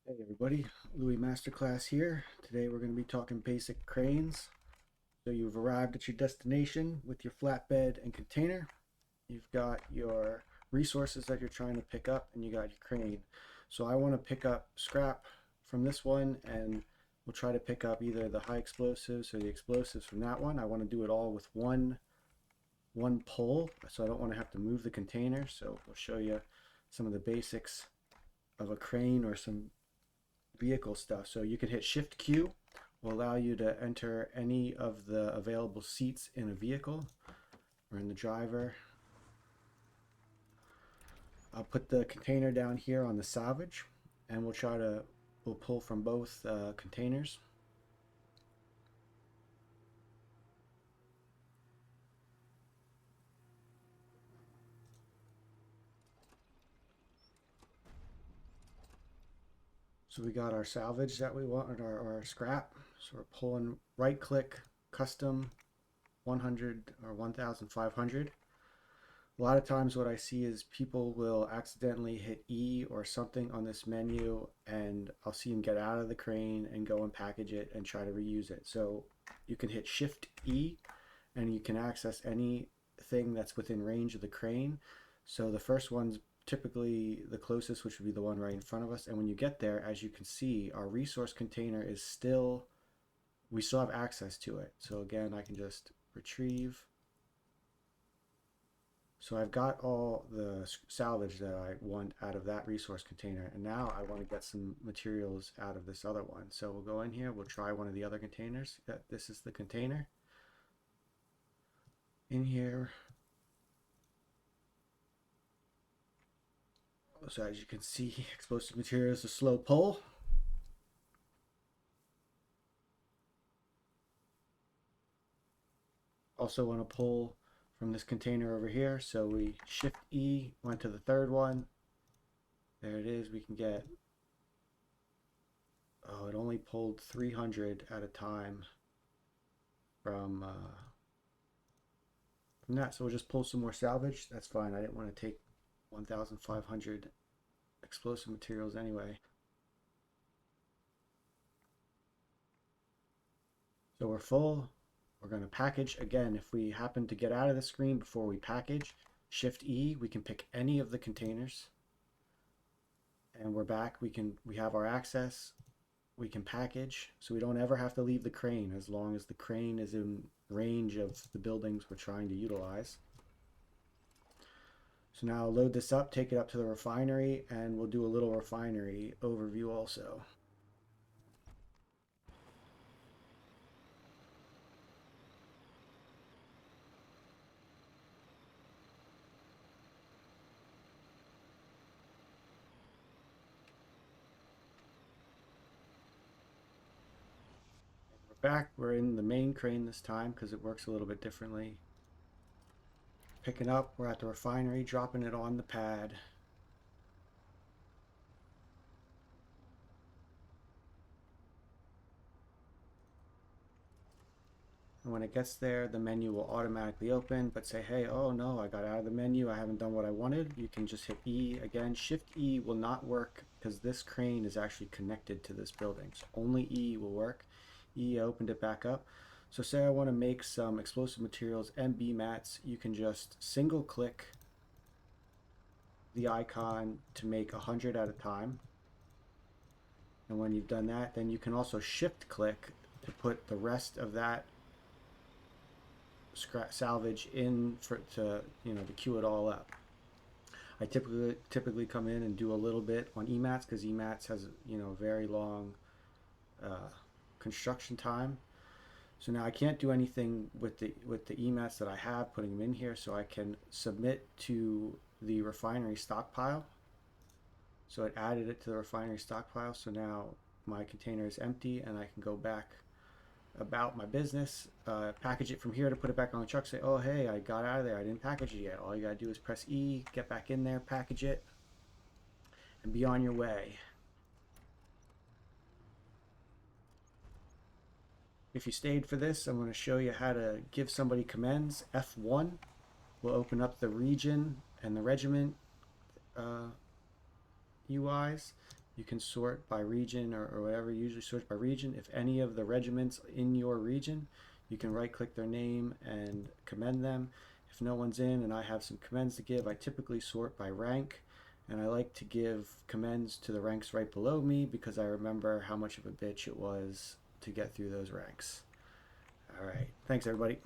Hey everybody, Lewi MasterClass here. Today we're going to be talking basic cranes. So you've arrived at your destination with your flatbed and container. You've got your resources that you're trying to pick up and you got your crane. So I want to pick up scrap from this one and we'll try to pick up either the high explosives or the explosives from that one. I want to do it all with one pull, so I don't want to have to move the container. So we'll show you some of the basics of a crane or some vehicle stuff. So you can hit Shift Q, will allow you to enter any of the available seats in a vehicle or in the driver. I'll put the container down here on the salvage and we'll pull from both containers. So we got our salvage that we want, our scrap. So we're pulling right click, custom 100 or 1500. A lot of times what I see is people will accidentally hit E or something on this menu and I'll see them get out of the crane and go and package it and try to reuse it. So you can hit Shift E and you can access anything that's within range of the crane. So the first one's typically the closest, which would be the one right in front of us. And when you get there, as you can see, our resource container is still, we still have access to it. So again, I can just retrieve. So I've got all the salvage that I want out of that resource container, and now I want to get some materials out of this other one. So we'll go in here, we'll try one of the other containers. This is the container. In here, so as you can see, explosive materials is a slow pull. Also want to pull from this container over here, so we Shift E, went to the third one. There it is. We can get, oh, it only pulled 300 at a time from that. So we'll just pull some more salvage. That's fine. I didn't want to take 1,500 explosive materials anyway. So we're full. We're going to package again. If we happen to get out of the screen before we package, Shift E, we can pick any of the containers. And we're back. We have our access. We can package, so we don't ever have to leave the crane as long as the crane is in range of the buildings we're trying to utilize. So now I'll load this up, take it up to the refinery, and we'll do a little refinery overview also. We're back. We're in the main crane this time because it works a little bit differently. Picking up, we're at the refinery, dropping it on the pad. And when it gets there, the menu will automatically open, but say, hey, oh no, I got out of the menu, I haven't done what I wanted. You can just hit E again. Shift E will not work because this crane is actually connected to this building. So only E will work. E, opened it back up. So say I want to make some explosive materials MB mats, you can just single click the icon to make 100 at a time. And when you've done that, then you can also shift click to put the rest of that salvage in to queue it all up. I typically come in and do a little bit on EMATs because EMATs has very long construction time. So now I can't do anything with the EMATs that I have, putting them in here, so I can submit to the refinery stockpile. So it added it to the refinery stockpile. So now my container is empty and I can go back about my business, package it from here to put it back on the truck, say, oh hey, I got out of there, I didn't package it yet. All you gotta do is press E, get back in there, package it, and be on your way. If you stayed for this, I'm going to show you how to give somebody commands. F1 will open up the region and the regiment UIs, You can sort by region or whatever. Usually sorts by region. If any of the regiments in your region, you can right click their name and commend them. If no one's in and I have some commends to give, I typically sort by rank, and I like to give commends to the ranks right below me because I remember how much of a bitch it was to get through those ranks. All right, thanks everybody.